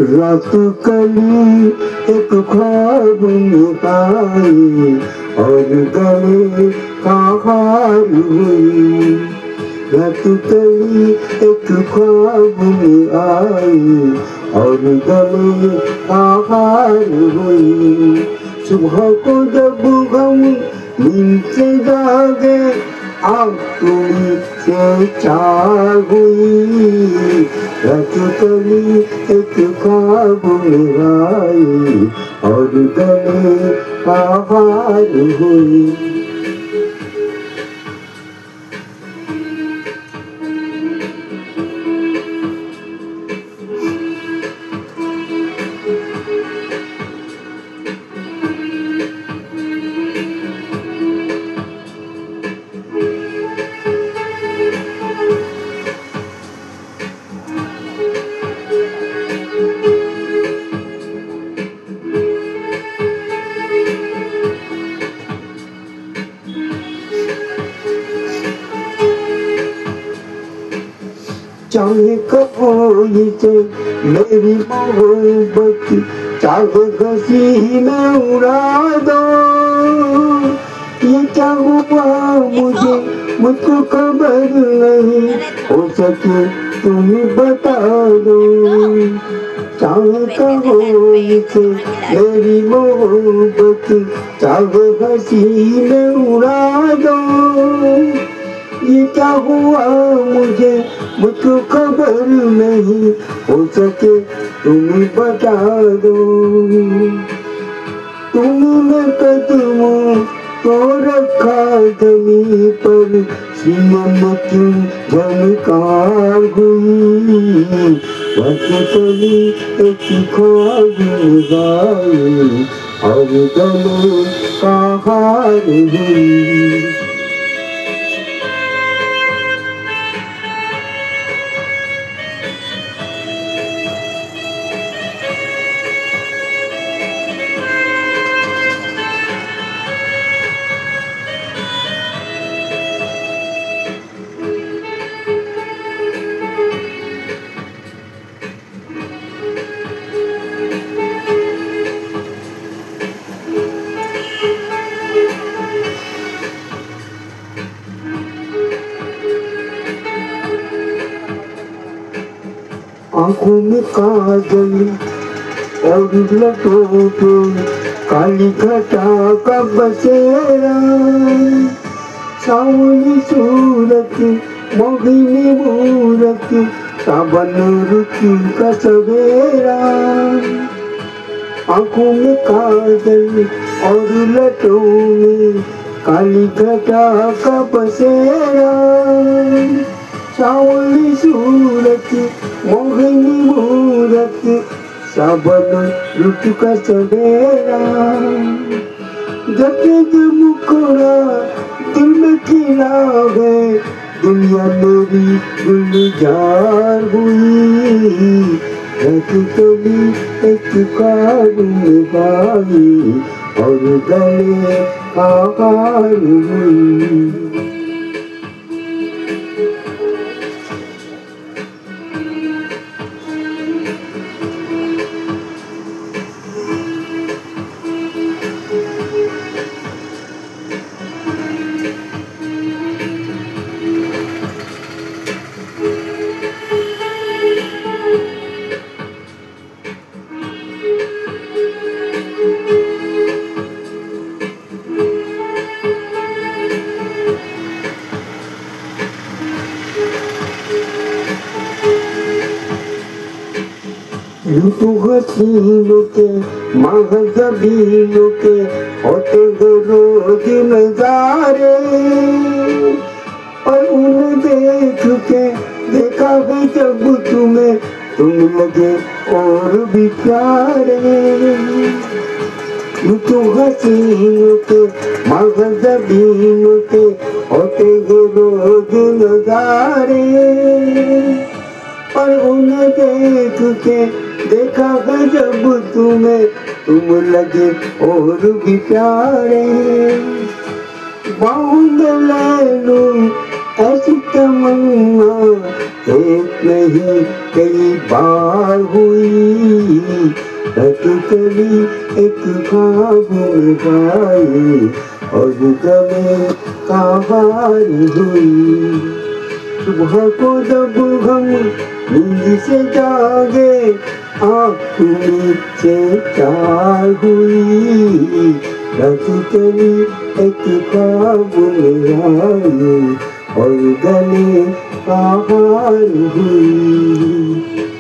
रात कली एक ख्वाब में आई और गले का हार हुई। रात कली एक ख्वाब में आई और गले का हार हुई। सुबह को जब हम नींद से जागे आँख से चार हुई। रात कली एक ख्वाब में आई और गले का हार हुई। चाहे कोई से मेरी मोहब्बत चाहे हंसी में उड़ा दो। ये क्या हुआ मुझको खबर नहीं, हो सके तुम बता दो। चाहे कोई से मेरी मोहब्बत चाहे हंसी में उड़ा दो। ये क्या हुआ मुझको खबर नहीं, हो सके तुम बता दो। तुमने कदमों को रखा जमीन पर, सीने में क्यों झनकार हुई। रात कली एक ख्वाब में आई और गले का हार हुई। आँखों में काजल और लटों पे काली घटा का बसेरा। सावली सूरत मोहिनी मूरत सावन रुचि का सवेरा। आँखों में काजल और लटों में काली घटा का बसेरा। सावली सूरत मोहिनी मूरत सावन ऋतु का सवेरा। जब मुखड़ा दिल में खिला है, दुनिया मेरी गुलजार हुई। रात कली एक ख्वाब में आई और गले का हार हुई। ऋतु हसीनों के महज़बीनों के होते हैं रोज नजारे। और उन्हें देख के देखा है जब तुम्हें, तुम लगे और भी प्यारे। ऋतु हसीनों के महज़बीनों के होते हैं रोज नजारे। और उन्हें देख के देखा है जब तुम्हें, तुम लगे और भी प्यारे। बाहों में ले लूं ऐसी तमन्ना एक नहीं कई बार हुई, कभी एक ख्वाब में गाई और गमे कहार हुई। सुबह को जब हम नींद से जागे, आँख नीचे चार हुई, कभी एक ख्वाब में आई और गले कहार हुई।